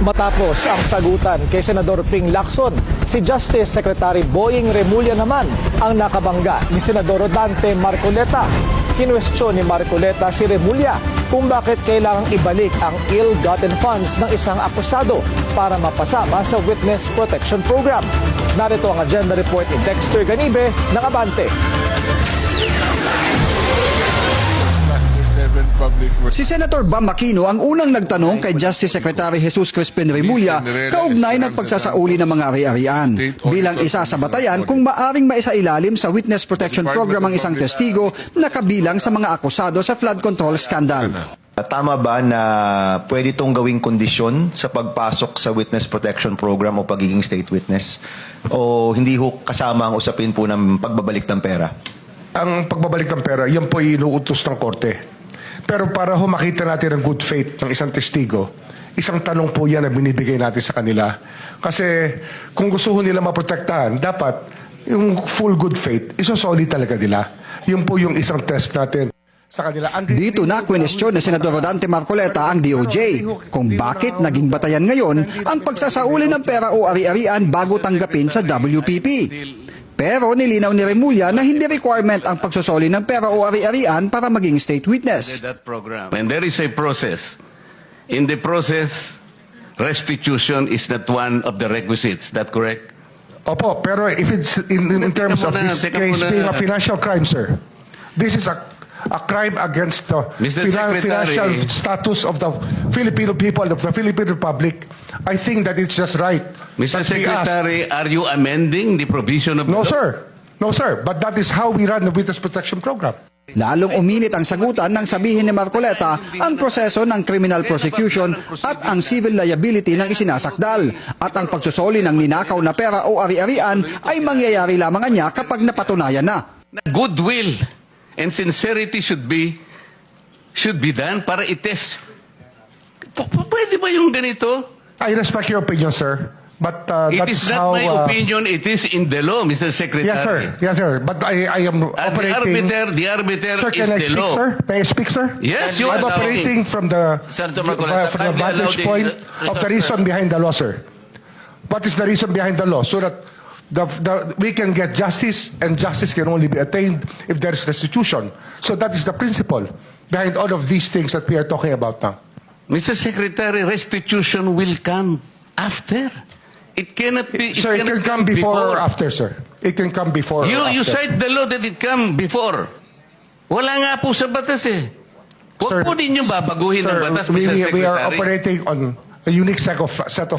Matapos ang sagutan kay Senador Ping Lacson, si Justice Secretary Boying Remulla naman ang nakabangga ni Senador Dante Marcoleta. Kinwestiyon ni Marcoleta si Remulla kung bakit kailangang ibalik ang ill-gotten funds ng isang akusado para mapasama sa Witness Protection Program. Narito ang agenda report ni Dexter Ganibe ng Abante. Si Senator Bam Aquino ang unang nagtanong kay Justice Secretary Jesus Crispin Remulla kaugnay ng pagsasauli ng mga ari-arian. Bilang isa sa batayan kung maaring maisailalim sa Witness Protection Program ang isang testigo na kabilang sa mga akusado sa flood control scandal. Tama ba na pwede itong gawing kondisyon sa pagpasok sa Witness Protection Program o pagiging state witness? O hindi ho kasama ang usapin po ng pagbabalik ng pera? Ang pagbabalik ng pera, yan po inuutos ng korte. Pero para ho makita natin ang good faith ng isang testigo, isang tanong po yan na binibigay natin sa kanila. Kasi kung gusto ho nila maprotektahan, dapat yung full good faith, isosolid talaga nila. Yun po yung isang test natin sa kanila. Dito na kwestiyon ni Senador Dante Marcoleta ang DOJ kung bakit naging batayan ngayon ang pagsasauli ng pera o ari-arian bago tanggapin sa WPP. Pero nilinaw ni Remulla na hindi requirement ang pagsusoli ng pera o ari-arian para maging state witness. And there is a process. In the process, restitution is not one of the requisites. That correct? Opo, pero if it's in terms of this case being a financial crime, sir, this is a crime against the financial status of the Filipino people, of the Philippine Republic. I think that it's just right. Mr. Secretary, are you amending the provision of No, the law? sir. No, sir. But that is how we run the Witness Protection Program. Lalong uminit ang sagutan nang sabihin ni Marcoleta ang proseso ng criminal prosecution at ang civil liability ng isinasakdal at ang pagsusoli ng ninakaw na pera o ari-arian ay mangyayari lamang niya kapag napatunayan na. Goodwill and sincerity should be done para itest. Pwede ba yung ganito? I respect your opinion, sir. But It that is is not how... my opinion, it is in the law, Mr. Secretary. Yes, sir. Yes, sir. But I am operating... The arbiter Sir, is can I the speak, law. sir? May I speak, sir? Yes, you I'm are operating from the vantage point of the reason behind the law, sir. What is the reason behind the law? So that we can get justice, and justice can only be attained if there is restitution. So that is the principle behind all of these things that we are talking about now. Mr. Secretary, restitution will come after. It cannot be. Sir, it can come before or after, sir. It can come before or after. You cite the law that it come before. Wala nga po sa batas eh. Huwag Sir, po ninyo babaguhin ang batas, Mr. Secretary. We are operating on a unique set of